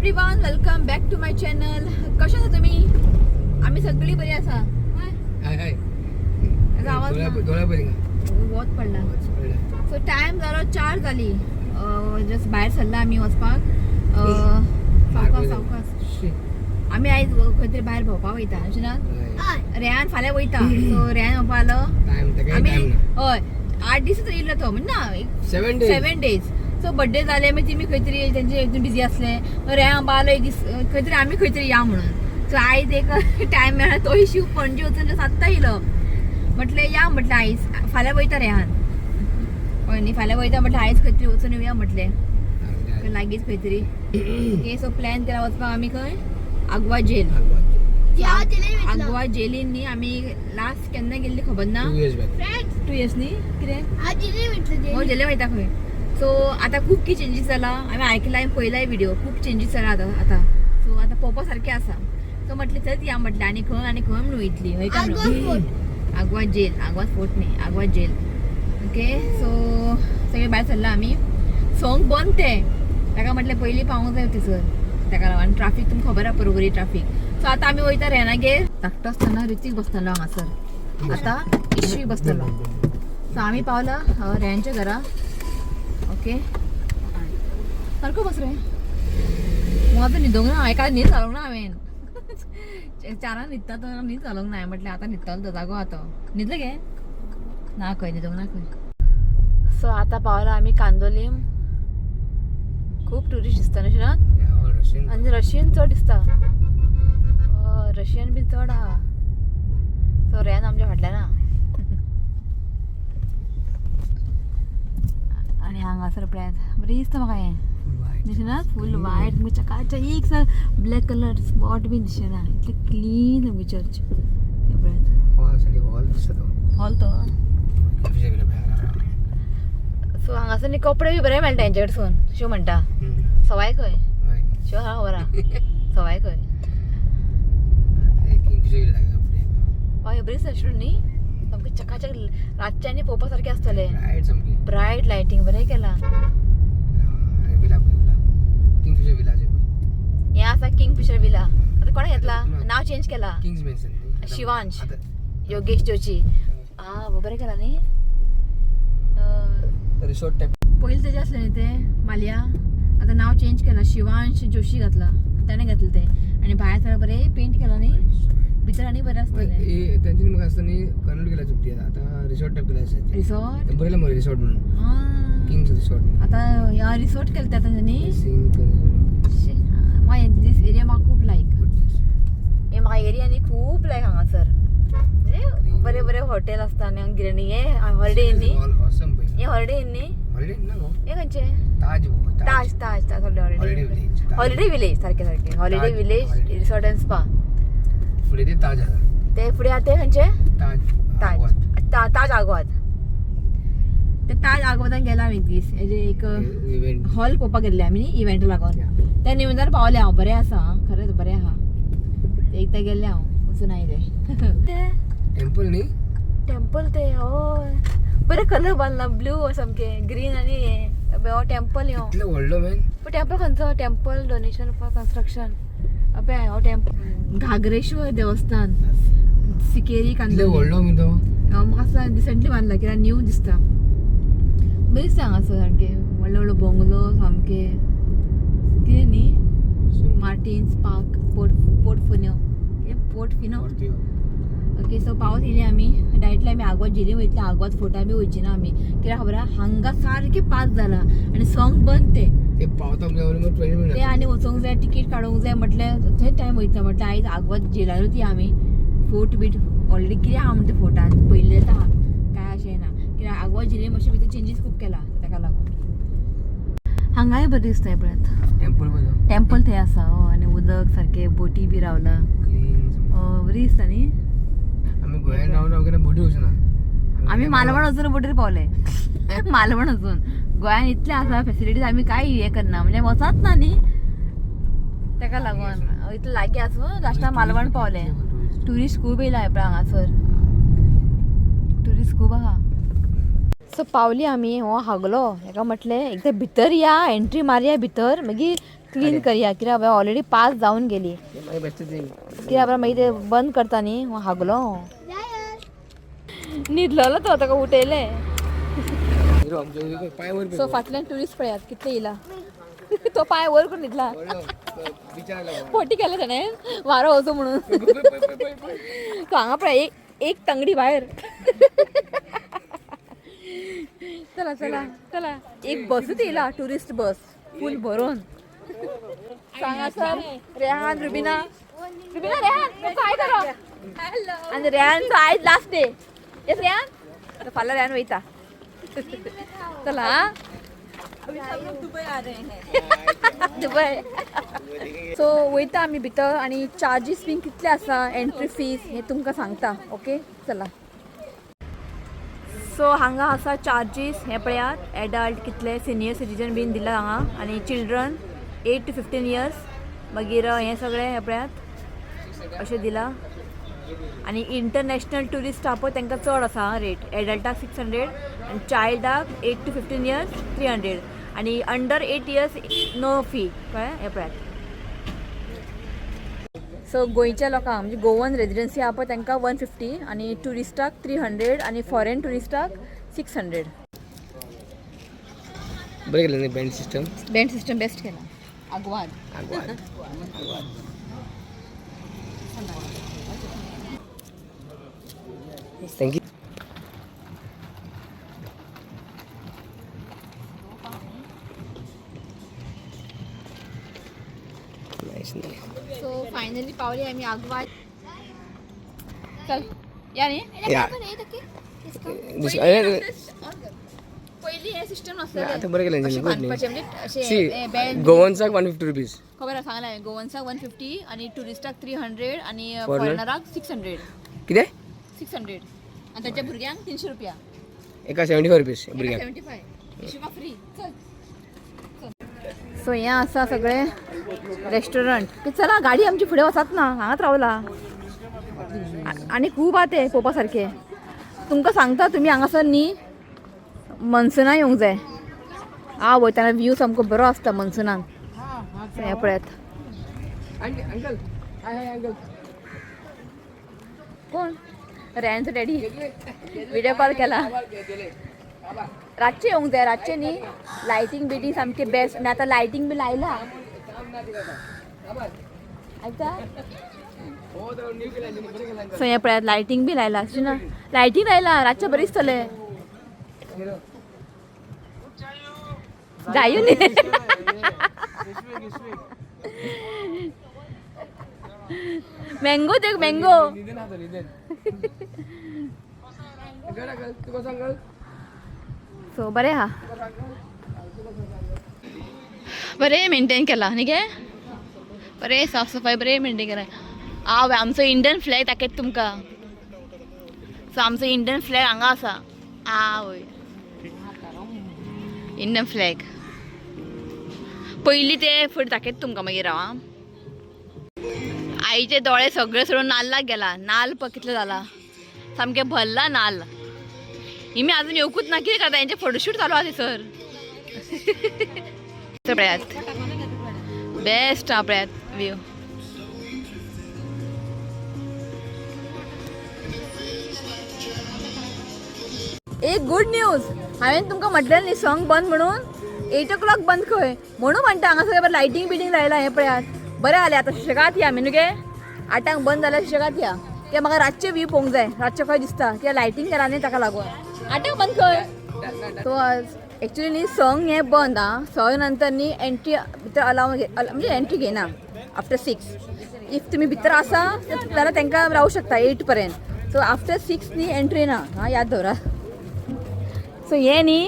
Everyone, welcome back to my channel. कशा आहात तुम्ही? आम्ही सगळी बरी आसा. आवाज वोत पडला. सो टाइम जालो 4 जाली. जस्ट भायर सरला आमी वचपाक. सावकास आमी आयज खंय तरी भायर भोंवपाक वयता अशें ना. रेहान फाल्यां वयता. सो रेहान भोंवपाक आलो आमी. हय 8 दीस येयलो तो म्हणजे ना 7 डेज. सो बर्थडे जाले मागीर तेमी खंय तरी तेंचे हितून बिजी आसले. रेहान बालो एक दीस खंय तरी आमी खंय तरी या म्हणून. सो आयज एक टायम मेळ्ळा. तो शिव पणजे वचून सात्ता येयलो. म्हटलें या म्हटलें आयज फाल्यां वयता रेहान. हय न्ही फाल्यां वयता म्हटलें आयज खंय तरी वचून येवया म्हटलें लागींच खंय तरी. ओके सो प्लॅन केला वचपाक आमी खंय आग्वा जेल. आग्वा जेलीन न्ही आमी लास्ट केन्ना गेल्ली खबर ना. 2 years न्ही कितें हो जेले वयता खंय. सो आतां खूब की चेंजीस जाला. आमी आयकला पयलाय व्हिडिओ खूब चेंजीस जाला आतां. सो आतां पळोवपा सारकें आसा. सो म्हटलें चल या म्हटलें आनी खंय म्हणून वयतली हय काय आग्वा जेल. आग्वा फोर्ट न्ही आग्वा जेल. ओके सो सगळे भायर सरला आमी. सोंग बंद ते ताका म्हटलें पयलीं पावूंक जाय थंयसर. ताका लागून ट्राफीक तुमकां खबर आहा परवरी ट्राफीक. सो आतां आमी वयता रेहानागेर. धाकटो आसतना ऋतीक बसतालो हांगासर. आतां इश्वी बसतलो. सो आमी पावला रेहानच्या घरा. ओके सारको बस रे. माझं न्हिदोंक ना. एका न्हीद घालूंक ना हांवें. 4 न्हिदता तो न्हीद घालूंक ना. म्हटलें आतां न्हिदतलो तो जागो आतां. न्हिदलो गे ना खंय न्हिदोंक ना खंय. सो आतां पावला आमी कांदोलीम. खूब ट्युरिस्ट दिसता न्हू ना. आनी रशियन चड दिसता. रशियन बीन चड आहा. सो रेहान आमच्या फाटल्यान ना. आणि हांगासर पळयात बरी दिसता म्हाका हें दिसना. फूल वायट चकाचक एक सर ब्लॅक कलर स्पॉट बीन दिसना. इतले क्लीन आमगे चर्च. हे पळयात हॉल तो. सो हांगासर न्ही कपडे बी बरे मेळटा हेंचे कडसून. शिव म्हणटा सवाय खंय शिव हा खबर आहा सवाय खंय. हय बरी रेस्टॉरंट न्ही सामकें चकाचक. रातच्यांनी पळोवपा सारकें आसतलें. ब्रायट लायटिंग बरें केला. हें आसा किंगफिशर विला. आतां कोणें घेतला नांव चेंज केला. शिवांश योगेश जोशी. बरें केला न्ही. रिसोर्ट टाइप पयलीं तेजें आसलें न्ही तें मालिया. आतां नांव चेंज केला. शिवांश जोशी घातला. ताणें घातलें तें. आनी भायर सगळें बरें पेंट केला न्ही. भितर आनी बरें आसतलें. त्यांची म्हाका आसता न्ही कन्नड केला चुकती. आतां रिसोर्ट टाइप केला आसा. रिसॉर्ट बरें मरे रिसोर्ट म्हणून किंग्स रिसोर्ट. आतां ह्या रिसॉर्ट केलें तें न्ही. दीस एरिया म्हाका खूब लायक. हे म्हाका एरिया न्ही खूब लायक हांगासर. म्हणजे बरे बरे हॉटेल आसता आनी हांगा हे हॉलिडे न्ही. हे हॉलिडे न्ही. हे खंयचे ताज ताज हॉलिडे विलेज सारकें holiday village resort end spa. फुडें ते ताज आसा. ते फुडें आहा ते खंयचे ताज आग्वाद. ते ताज आग्वादान गेला आमी एक दीस. हेजे एक हॉल पळोवपाक गेल्ले आमी न्ही इव्हेंट लागून. त्या निमितान पावले हांव. बरें आसा खरेंच बरें आहा. ते एकदां गेल्ले हांव वचून आयले. ते टेंपल न्ही. टेंपल ते हय बरे कलर बांदला. ब्लू सामकें ग्रीन आनी हे हो टेंपल ह्यो. व्हडलो मॅन. पूण टेंपल खंयचो. Temple donation for construction. अबे हो टेंपल घागरेश्वर देवस्थान सिकेरी कांदोली. व्हडलो मी तो म्हाका रिसेंटली बांदला कित्याक न्यू दिसता. बरी दिसता हांगासर सारकें व्हडलो व्हडलो बंगलो सामके कितें न्ही. Martins park portfolio Portofino. Okay so पावत येयली आमी. डायरेक्टली आमी आग्वाद जेली वयतली. आग्वाद फोर्टा बी वयची ना आमी कित्याक खबर आहा हांगा सारकें पास जाला आनी सॉंग बंद ते पावता 20 मिनट ते आनी वचोंक जाय टिकेट काडूंक जाय म्हटल्यार थंय टायम वयता. म्हटल्यार आयज आग्वाद जेलारूच या आमी. फोर्ट बीट ऑलरेडी कितें आहा म्हणटा फोर्टान पयलें आहा काय अशें ना. कित्याक आग्वाद जेली मातशें भितर चेंजीस खूब केला ताका लागून. हांगाय बरें दिसता पळयात. टेंपल थंय आसा आनी उदक सारकें बोटी बी रावला. बरी दिसता न्ही. आमी गोंयान रावन बोटी वचना. आमी मालवण वचून बोटीर पावले. मालवण वचून गोंयान इतले आसा फॅसिलिटीज आमी काय हे करना म्हणजे वचत ना न्ही ताका लागून. इतले लागीं आसूं लास्टाक मालवण पावले. ट्युरिस्ट खूब येयला पळय हांगासर. ट्युरिस्ट खूब आहा. सो पावली आमी. हो हागलो हेका म्हटलें एकदां भितर या एंट्री मारया भितर मागीर क्लीन करया कित्याक हांवें ऑलरेडी पास जावन गेली मागीर बेश्टेच येयली. कित्याक मागीर ते बंद करता न्ही हागलो न्हिदलेलो तो ताका उठयले हिरो आमचे पांय वयर सो फाटल्यान ट्युरिस्ट पळयात कितले येयला तो पांय वयर करून न्हिदला विचारला पोटी केले ताणें वारो वचो म्हणून तो हांगा पळय एक तंगडी भायर चला चला चला एक बसूच येयला ट्युरिस्ट बस फूल भरून सांगा सर रेहान रुबिना रुबिना रेहान काय करो आणि रेहानचो आयज लास्ट डे येस रेहान फाल्यां रेहान वयता चला दुबय सो वयता आमी भितर आनी चार्जीस बीन कितले आसा एंट्री फीज हे तुमकां सांगता ओके चला सो हांगा आसा चार्जीस हे पळयात एडल्ट कितले सिनियर सिटीजन बीन दिला हांगा आनी चिल्ड्रन 8 to 15 years मागीर हे सगळे हे पळयात अशें दिला आनी इंटरनॅशनल ट्युरिस्ट आहा पळय तांकां चड आसा रेट एडल्टाक 600 आनी चायल्डाक 8 to 15 years 300 आनी अंडर 8 years नो फी कळ्ळें हे पळयात सो गोंयच्या लोकांक म्हणजे गोवन रेजिडेंसी आहा पळय तांकां 150 आनी ट्युरिस्टाक 300 आनी फॉरेन ट्युरिस्टाक 600 बरें केलें न्ही band system band system best केला आगवाद थँक्यू सो फायनली पावली आम्ही आगवाद चल या न्ही पहिली हे सिस्टम आता बरें केलें अशें गुड न्ही बांदपाचें म्हणजे अशें बँड गोवन्साक 150 रुपीज खबर आसा सांगलें गोवन्साक 150 आनी ट्युरिस्टाक 300 आनी फॉरेनराक 600 कितें 600 आनी ताच्या भुरग्यांक 300 रुपया एका 75 रुपीज भुरग्यांक 75 हिशोबा फ्री चल सो हें आसा सगळें रेस्टॉरंट चला गाडी आमची फुडें वचत ना हांगाच रावला आनी खूब आहा ते पळोवपा सारकें तुमकां सांगता तुमी हांगासर न्ही मनसुना येवंक जाय वयताना व्यू सामको बरो आसता मनसुनान हें पळयात अंकल हाय अंकल कोण रेहानचो डॅडी व्हिडिओ कॉल केला रातचे येवंक जाय रातचे न्ही लायटींग बिटींग सामके बेस्ट आनी आतां लायटींग बी लायला आयता सो हें पळयात लायटींग बी लायला अशें ना लायटींग लायला रातचे बरें दिसतले जायो न्ही मँगो देख मँगो सो बरें आहा बरें मेंटेन केला न्ही गे बरें साफ सफाई बरें मेंटेन केला आमचो इंडियन फ्लॅग दाखयता तुमकां सो आमचो इंडियन फ्लॅग हांगा आसा वय इंडियन फ्लॅग पयलीं ते फुडें दाखयता तुमकां मागीर हांव आईचे दोळे सगळे सोडून नाल्लाक गेला नाल्ल पळय कितलो जाला सामकें भरला नाल्ल हिमी आजून येवकूच ना कितें करता हेंचे फोटोशूट चालू आहा थंयसर पळयात बेस्ट आहा पळयात व्यू एक गुड न्यूज हांवें तुमकां म्हटलें न्ही सॉंग बंद म्हणून 8 o'clock बंद खंय म्हणून म्हणटा हांगा सगळें लायटींग बिटींग लायला हें पळयात बरें जालें आतां सुशेगाद या आमी न्हू गे 8 बंद जाल्यार सुशेगाद या कित्याक म्हाका रातचे व्यू पळोवंक जाय रातचे खंय दिसता कित्याक लायटींग केला न्ही ताका लागून 8 बंद खंय सो एक्चुली न्ही सॉंग हें बंद आं 6 नंतर न्ही एंट्री भितर अलाव म्हणजे एंट्री घेयना आफ्टर 6 इफ तुमी भितर आसा जाल्यार तांकां रावूं शकता 8 पर्यंत सो आफ्टर 6 न्ही एंट्री ना याद दवरा सो हें न्ही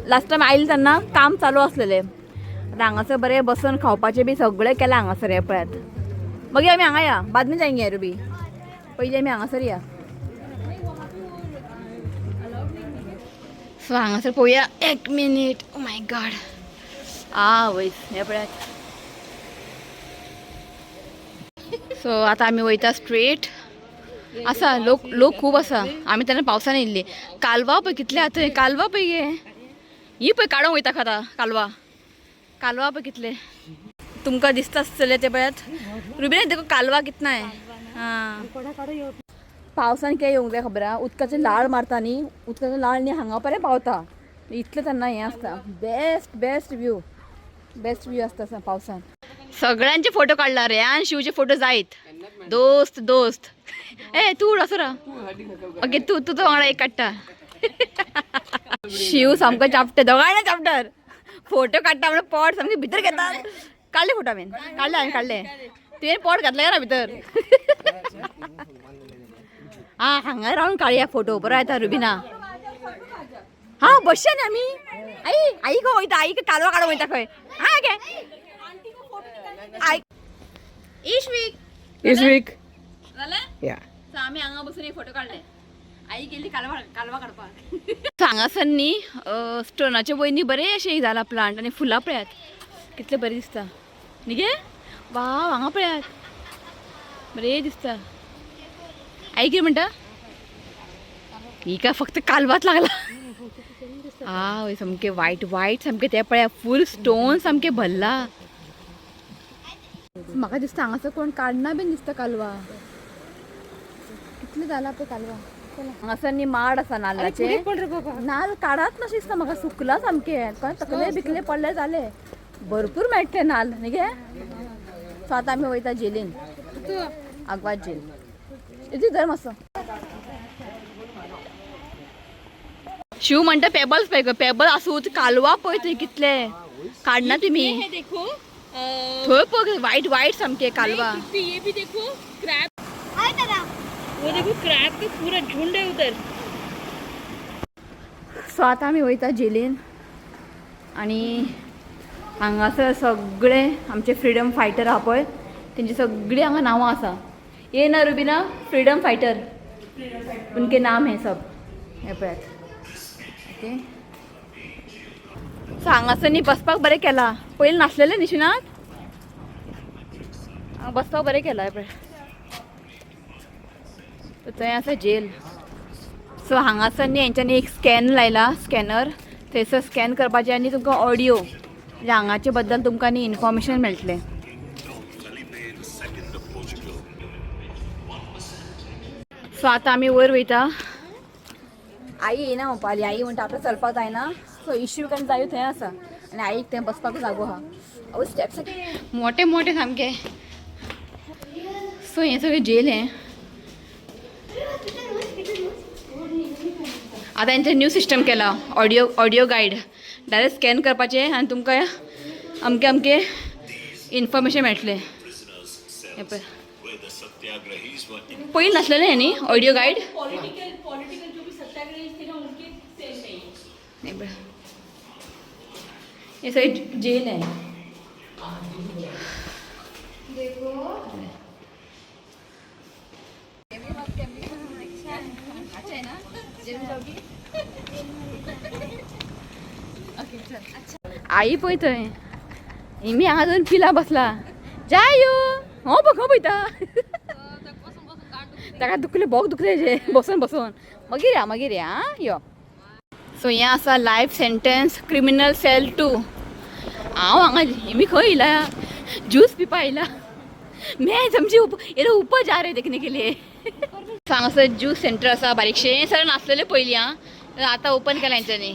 लास्ट टायम आयलें तेन्ना काम चालू आसलेलें आतां हांगासर बरें बसून खावपाचें बी सगळें केलां हांगासर हें पळयात मागीर आमी हांगा या बाद में जायंगे रुबी पयलीं आमी हांगासर या सो हांगासर पळोवया 1 मिनीट ओ माय गॉड वयर हें पळयात सो आतां आमी वयता स्ट्रेट आसा लोक खूब आसा आमी तेन्ना पावसान येयल्ली कालवा पळय कितले आहा थंय कालवा पळय गे ही पळय काडोंक वयता खाता कालवा पळय कितले तुमका दिसता असले ते पळत रुबीना देखो कालवा कितना आहे हा पावसान काय येऊंक जाय खबर हा उदकाचे लाळ मारता न्ही उदकाचे लाळ न्ही हांगा पर्यंत पावता इतलें तेन्ना हें आसता बेस्ट व्यू आसता पावसान सगळ्यांचे फोटो काढला रे आणि शिवचे फोटो जायत दोस्त ए तू असो रा ओके तू तुझं वांगडा एक काडटा शिव सामको चापटे दोगांय चापटर फोटो काडटा म्हणजे पोट सामके भितर घेतात काढले फोटो हांवें काढले तुवें पोट घातलें रा भितर हा हांगा रावन काडया फोटो बरो येता रुबीना हा बसया न्ही आमी आई खंय वयता आई कालवा काडूंक वयता खंय हा गे आई इश्वीक जालें या सो आमी हांगा बसून एक फोटो काडले आई गेली कालवा काडपाक हांगासर न्ही स्टोनाचे वयनी बरे अशें जाला प्लांट आनी फुलां पळयात कितले बरें दिसता न्ही गे वाव हांगा पळयात बरें दिसता आई कितें म्हणटा ही काय फक्त कालवात लागला वय सामके वायट सामके ते पळया फूल स्टोन सामके भरला म्हाका दिसता हांगासर कोण काडना बीन दिसता कालवा कितले जाला पळय कालवा हांगासर न्ही माड आसा नाल्लाचे नाल्ल काडात नशें दिसता म्हाका सुकला सामके तकले बिकले पडले जाले भरपूर मेळटले नाल्ल न्ही गे सो आतां आमी वयता जेलीन आग्वाद जेल इतली धर मातसो शिव म्हणटा पेबल्स पळय पेबल आसूं कालवा पळय थंय कितले काडना तुमी थंय पळय वायट सामके कालवा ये भी देखो क्रैब वो देखो क्रैब का पूरा झुंड है उधर सो आतां आमी वयता जेलीन आनी हांगासर सगळे आमचे फ्रिडम फायटर आहा पळय तेंची सगळीं हांगा नांवां आसा ये ना रुबीना फ्रीडम फाइटर उनके नाम है सब हे पळयात ओके सो हांगासर न्ही बसपाक बरें केला पयलीं नासलेलें निशिनाथ बसपाक बरें केला पळय थंय आसा जेल सो हांगासर न्ही हेंच्यांनी एक स्कॅन लायला स्कॅनर थंयसर स्कॅन करपाचें आनी तुमकां ऑडियो म्हणजे हांगाचे बद्दल तुमकां न्ही इन्फॉर्मेशन मेळटलें सो आतां आमी वयर वयता आई येना म्हणपाली आई म्हणटा आपल्याक चलपाक जायना सो इश्यू करून जायो थंय आसा आनी आईक थंय बसपाक जागो आहा आवय स्टेप्स मोटे सामके सो हें सगळें जेल हें आतां हेंचें न्यू सिस्टम केला ऑडियो गायड डायरेक्ट स्कॅन करपाचें आनी तुमकां अमके इन्फॉर्मेशन मेळटलें हें पळय पयलीं नासलेलें हें न्ही ऑडियो गायड पॉलिटिकल जो भी सत्याग्रही थे ना उनके सेम नहीं ये सगळी जेल है आई पळय थंय इमी हांगा दोन पिला बसला जायो हो बघ हो पळयता ताका दुखले बोग दुखले जे बसून मागीर या यो सो हें आसा लायफ सेंटेन्स क्रिमिनल सेल 2 हांव हांगा इमी खंय येयला ज्यूस पिवपा येयला मैं समजी येलो ऊपर जा रे देखने के लिए हांगासर ज्यूस सेंटर आसा बारीकशें हें सगळें नासलेलें पयलीं आतां ओपन केलां हेंच्यांनी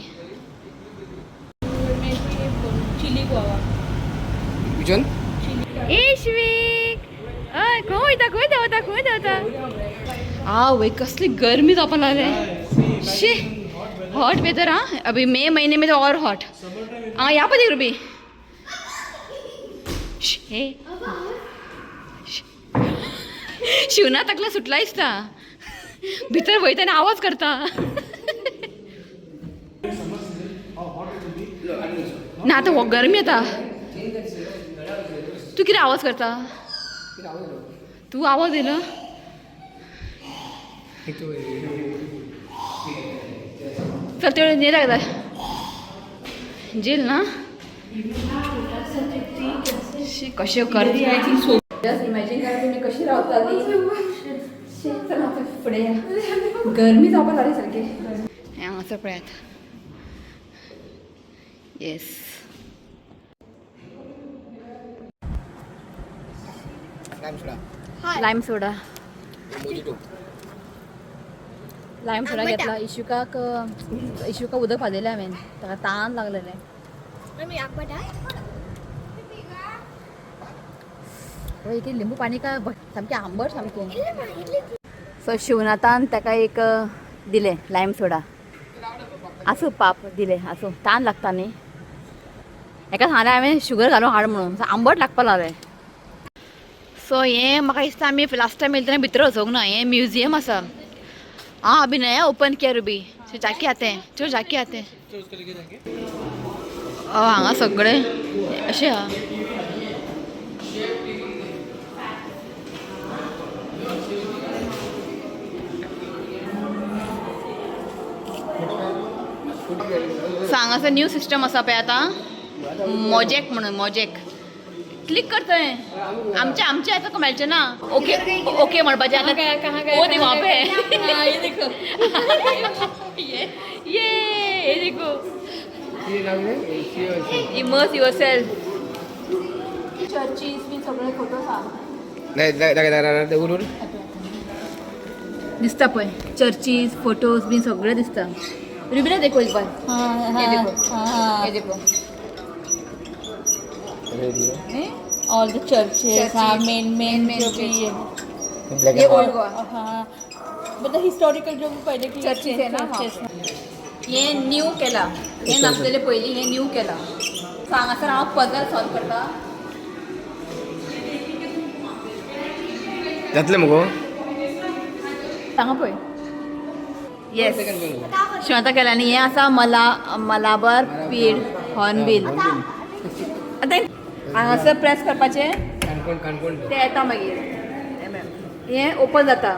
चिली गुआवा इश्वीक हय खंय देंवता आवय कसली गर्मी जावपा लागले शी हॉट वेदर अभी मई महीने में तो और हॉट यहाँ पर देख रुबी शिवना तकला सुटला दिसता भितर वयताना आवाज करता ना आता गरमी येता तू किती आवाज करता तू आवाज येयलो चल तेवढं नाही लागता जेल ना कशी करते इमॅजिन करा तुम्ही कशी रावताली पुढे गरमी जावपा लागली सारखी हांगासर पळयात येस लाईम सोडा मोजिटो. लाईम सोडा घेतला. इशुकाक उदक पाजलेलें हांवें, ताका ताण लागलेलें. इथे लिंबू पाणी का सामकें आंबट सामकें. सो शिवनाथान ताका एक दिलें लायम सोडा. आसूं पाप दिलें, आसूं ताण लागता न्ही. हेका सांगलें हांवें शुगर घालून हाड म्हणून, आंबट लागपा लागलें. सो हें म्हाका दिसता आमी लास्ट टायम येयले तेन्ना भितर वचोंक ना. हें म्युजियम आसा. हाँ अभी नया ओपन किया रुबी. जाके आते हैं, चलो जाके आते हैं. हांगा सगळें अशें आहा. सो हांगासर न्यू सिस्टम आसा पळय आतां, मोजेक म्हणून. मोजेक क्लिक कर थंय. आमचे आतां मेळचें ना. ओके ओके म्हणपाचें आतां. ओ देखो वहाँ पे ये देखो. ये देखो. Immerse yourself. चर्चीस बी सगळे फोटोज आहा. दिसता पळय चर्चीस फोटोज बी सगळे दिसता. रुबीना देखो एक बार. ये देखो. All the churches. मेन जो भी ये ओल्ड गोवा. मतलब हिस्टोरिकल जो भी पहिले की चर्चीस आहे ना. हे न्यू केला. हे नासलेले पयलीं, हे न्यू केला. हांगासर हांव पजल सॉल्व करता. जातलें मुगो. सांगा पळय. येस शिवता केला. आनी हें आसा मलाबार पीड हॉर्नबिल. आतां हांगासर प्रेस करपाचें, तें येता मागीर. हें ओपन जाता.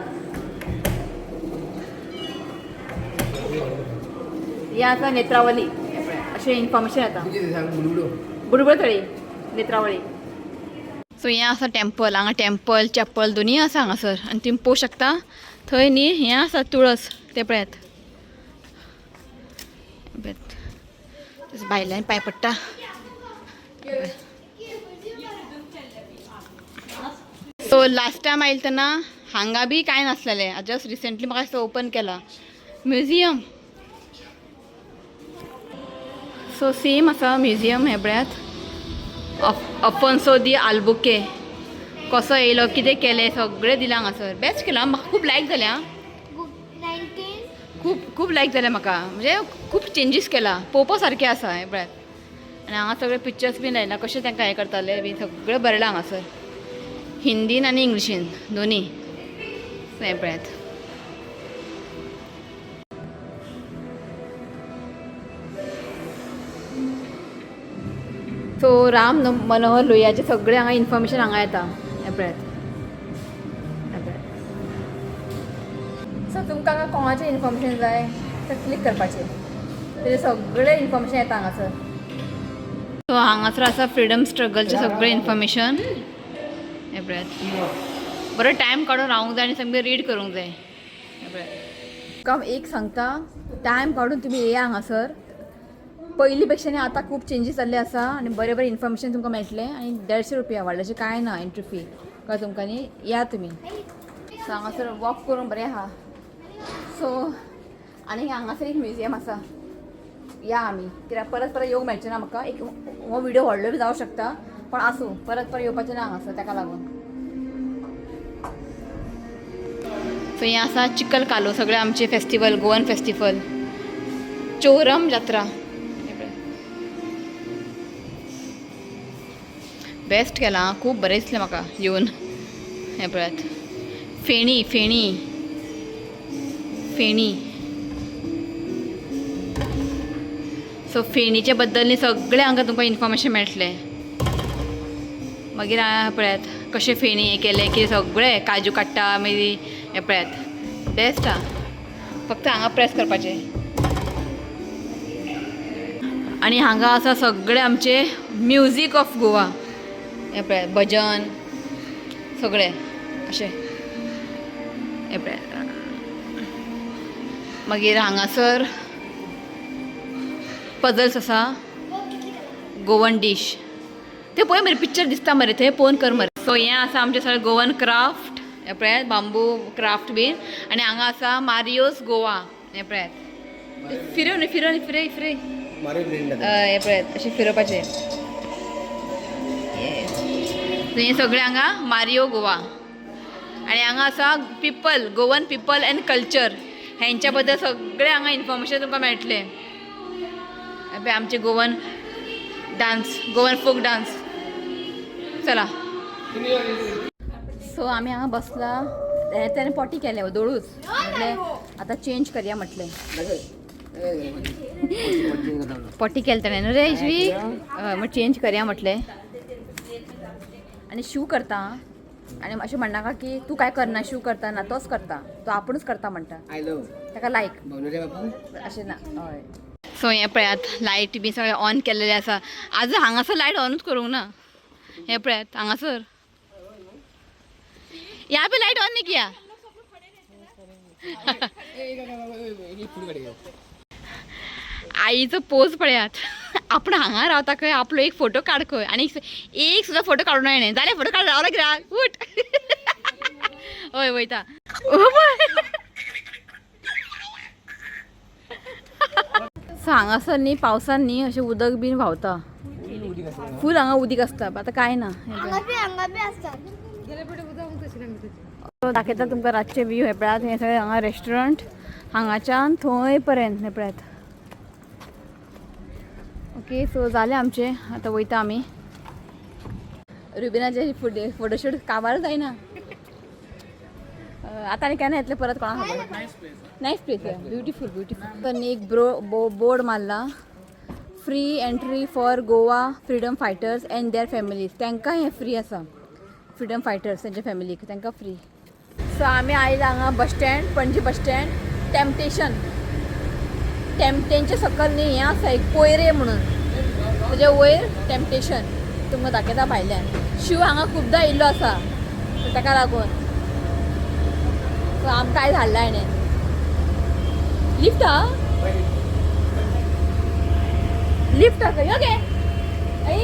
हें आसा नेत्रावली. अशें इन्फॉर्मेशन येता. बुडबुड तळी नेत्रावळी. सो हें आसा टेंपल. हांगा टेंपल चॅपल दोनीय आसा हांगासर. आनी तुमी पळोवंक शकता थंय न्ही हें आसा तुळस. तें पळयात. भायल्यान पांय पडटा. सो लास्ट टायम आयले तेन्ना हांगा बी कांय नासलेलें. जस्ट रिसेंटली म्हाका दिसता ओपन केला म्युजियम. सो सेम आसा म्युजियम. हे पळयात. अफोन्सो दी आल्बुके कसो येयलो, कितें केलें, सगळें दिलां हांगासर. बेस्ट केलां. म्हाका खूब लायक जालें. आं खूब लायक जालें म्हाका. म्हणजे खूब चेंजीस केला. पळोवपा सारकें आसा. हे पळयात. आनी हांगा सगळे पिक्चर्स बीन लायला कशें तांकां हें करताले बी सगळें बरयलां हांगासर. हिंदीन आनी इंग्लिशीन दोनी. हें पळयात. सो राम मनोहर लोहियाचें सगळें हांगा इन्फॉर्मेशन हांगा येता. हें पळयात. सो तुमकां हांगा कोणाचें इन्फॉर्मेशन जाय तर क्लिक करपाचें. तेजें सगळें इन्फॉर्मेशन येता हांगासर. सो हांगासर आसा फ्रिडम स्ट्रगलचें सगळें इन्फॉर्मेशन. हें पळयात. बरो टायम काडून रावूंक जाय आनी सगळें रीड करूंक जाय. हें पळयात. तुमकां एक सांगता, टायम काडून तुमी येया हांगासर. पयलीं पेक्षा न्ही आतां खूब चेंजीस जाल्ले आसा आनी बरें बरें इन्फॉर्मेशन तुमकां मेळटलें. आनी 150 रुपया व्हडलेंशें कांय ना एंट्री फी. कळ्ळें तुमकां न्ही. या तुमी. सो हांगासर वॉक करूंक बरें आहा. सो आनी हांगासर एक म्युजियम आसा. या आमी कित्याक परत येवंक मेळचें ना म्हाका. एक हो व्हिडिओ व्हडलो बी जावं शकता पण आसूं परत येवपाचें ना हांगासर ताका लागून. सो हें आसा चिकल कालो. सगळें आमचें फेस्टिवल, गोवन फेस्टिवल. चोरम जात्रा. बेस्ट केलां. खूब बरें दिसलें म्हाका येवन. हें पळयात. फेणी फेणी फेणी. सो फेणीचे बद्दल न्ही सगळें हांगा तुमकां इन्फॉर्मेशन मेळटलें. मागीर पळयात कशें फेणी हें केलें की सगळें काजू काडटा मागीर. हें पळयात. बेस्ट आहा. फक्त हांगा प्रेस करपाचें. आनी हांगा आसा सगळें आमचें म्युजीक ऑफ गोवा. हें पळयात. भजन सगळें अशें. हें पळयात. मागीर हांगासर पजल्स आसा. Goan dish. ते पळय मरे पिक्चर दिसता मरे. थंय पळोवन कर मरे. सो सो हें आसा आमचें सगळें गोवन क्राफ्ट हें पळयात बांबू क्राफ्ट बीन आनी हांगा आसा मारियोस गोवा हें पळयात फिरय फिरय हें पळयात अशें फिरोवपाचें हें सगळें हांगा मारियो गोवा आनी हांगा आसा people Goan people and culture हेंच्या बद्दल सगळें हांगा इन्फॉर्मेशन तुमकां मेळटलें पळय आमचे Goan dance Goan folk dance चला सो आमी हांगा बसला त्याने पॉटी केले दोळूच म्हटलें आतां चेंज करया म्हटलें पॉटी केले ताणें न्हू रे इश्वी मग चेंज करया म्हटलें आनी शू करता आनी अशें म्हणनाका की तूं काय करना शू करता ना तोच करता तो आपुणूच करता म्हणटा ताका लायक अशें ना हय सो हें पळयात लायट बी सगळें ऑन केल्लेलें आसा आज हांगासर लायट ऑनूच करूंक ना हें पळयात हांगासर यहाँ पे लाइट ऑन नहीं किया आईचं पोज पळयात आपण हांगा रावता खंय आपलो एक फोटो काड खंय आनी एक सुद्दां फोटो काडूं जाय जाल्यार फोटो काड रावला कित्याक उठ हय वयता सो हांगासर न्ही पावसान न्ही अशें उदक बीन व्हांवता फूल हांगा उदीक आसता आतां कांय ना दाखयता तुमकां रातचे व्यू हे पळयात हें सगळें हांगा रेस्टॉरंट हांगाच्यान थंय पर्यंत हे पळयात ओके सो जालें आमचें आतां वयता आमी रुबिनाचे फोटोशूट काबार जायना आतां आनी केन्ना येतलें परत कोणाक खबर नायस प्लेस ब्युटिफूल ब्युटिफूल एक बोर्ड मारला free entry for Goa freedom fighters and their families तांकां हें फ्री आसा फ्रीडम फायटर्स तेंच्या फॅमिलीक तांकां फ्री सो आमी आयला हांगा bus stand Panaji bus stand टेम्पटेंच्या सकयल न्ही हें आसा एक पोयरे म्हणून तेजे वयर टेम्पटेशन तुमकां दाखयता भायल्यान शिव हांगा खुबदां येयल्लो आसा ताका लागून सो आमकां आयज हाडला हेणें लिफ्ट लिफ्ट आसा यो गे आई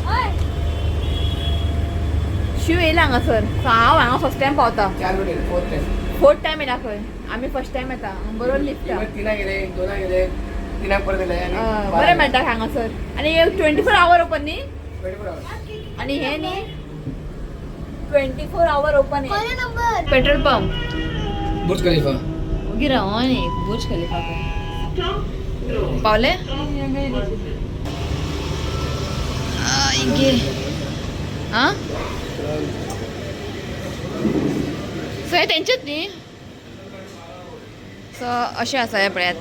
हय शिव येयला हांगासर सो हांव हांगा फर्स्ट टायम पावता फोर्थ टायम येयला खंय आमी फर्स्ट टायम येता बरोबर लिफ्ट बरें मेळटा हांगासर आनी 24 आवर ओपन न्ही आनी हें न्ही 24 आवर ओपन पेट्रोल पंप बुर्ज खलीफा गिरा न्ही बुर्ज खलीफा पावले आं सो हे तेंचेच न्ही सो अशें आसा हे पळयात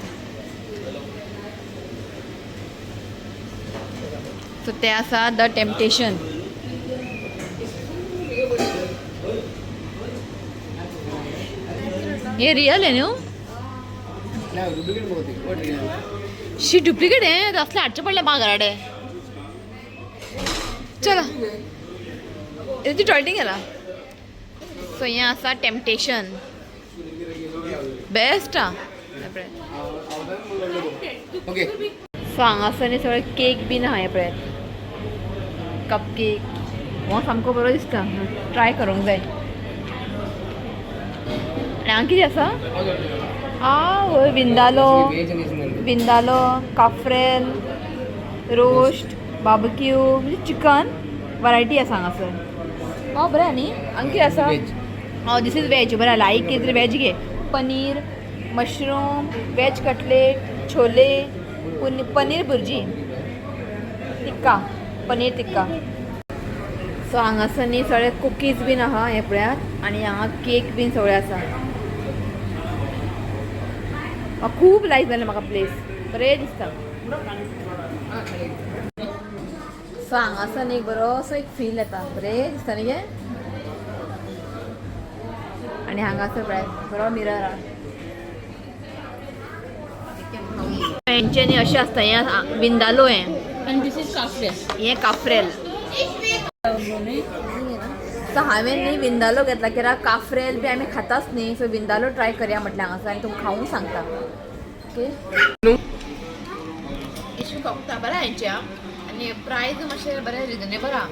सो ते आसा द टेम्पटेशन हे रियल आहे न्हू शी डुप्लिकेट आहे असले हाडचे पडले बागराडे चला ती टॉयटिंग गेला सो हें आसा टेम्पटेशन बेस्ट ओके सो हांगासर न्ही सगळे केक बीन आहा हे पळयात कप केक हो सामको बरो दिसता ट्राय करूंक जाय आनी हांगा कितें आसा हय विंदालो काफ्रेल रोस्ट बार्बेक्यू म्हणजे चिकन वरायटी आसा हांगासर बरें न्ही हांगा कितें आसा दीस इज वेज बरें आला एक कितें वेज घे paneer mushroom veg cutlet chole paneer bhurji tikka paneer tikka so हांगासर न्ही सगळे कुकीज बीन आहा हे पळयात आनी हांगा केक बीन सगळे आसा खूब लायक जालें म्हाका प्लेस बरें दिसता सो हांगासर एक बरोसो एक फील येता बरें दिसता न्ही गे आनी हांगासर पळयात बरो मिरर आहा हेंचे न्ही अशें आसता हें विंदालो हें काफ्रेल सो हांवें न्ही विंदालो घेतला कित्याक काफ्रेल बी आमी खाताच न्ही सो विंदालो ट्राय करया म्हटलें हांगासर आनी तुमकां खावूंक सांगता ओके इशू कोकता बरें हेंचे आनी प्रायस मातशें बरें रिजनेबल आहा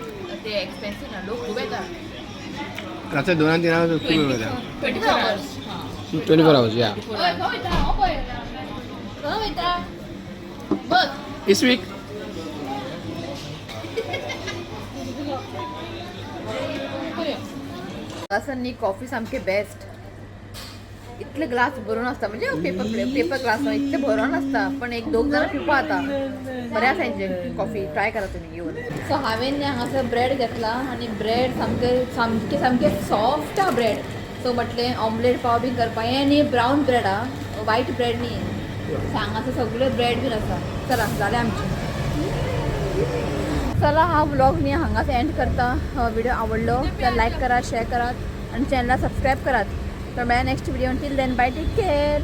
ते एक्सपेन्सिव्ह ना लोक खूप येतात रात्री 2-3 खूप वेळ होता 24 hours 24 hours या बघ दिस वीक असं कॉफी सामके बेस्ट इतले ग्लास भरून असता म्हणजे पेपर ग्लास इतले भरून असता पण एक दोन जण पिवपा आता बरें आसा हेंचे कॉफी ट्राय करा तुम्ही घेऊन सो हांवें हांगासर ब्रेड घेतला आणि ब्रेड सामके सामके सॉफ्ट हा ब्रेड सो म्हटलें ऑमलेट पाव बी करपा हें न्ही ब्रावन ब्रेड हा वायट ब्रेड न्ही हांगासर सगळे ब्रेड बीन आसा चला जालें आमचें चला हा व्लॉग मी हांगाच एंड करता व्हिडिओ आवडलो तर लाईक करा शेअर करा आणि चॅनलला सबस्क्राईब करा तर मेळ्या next video till then bye take care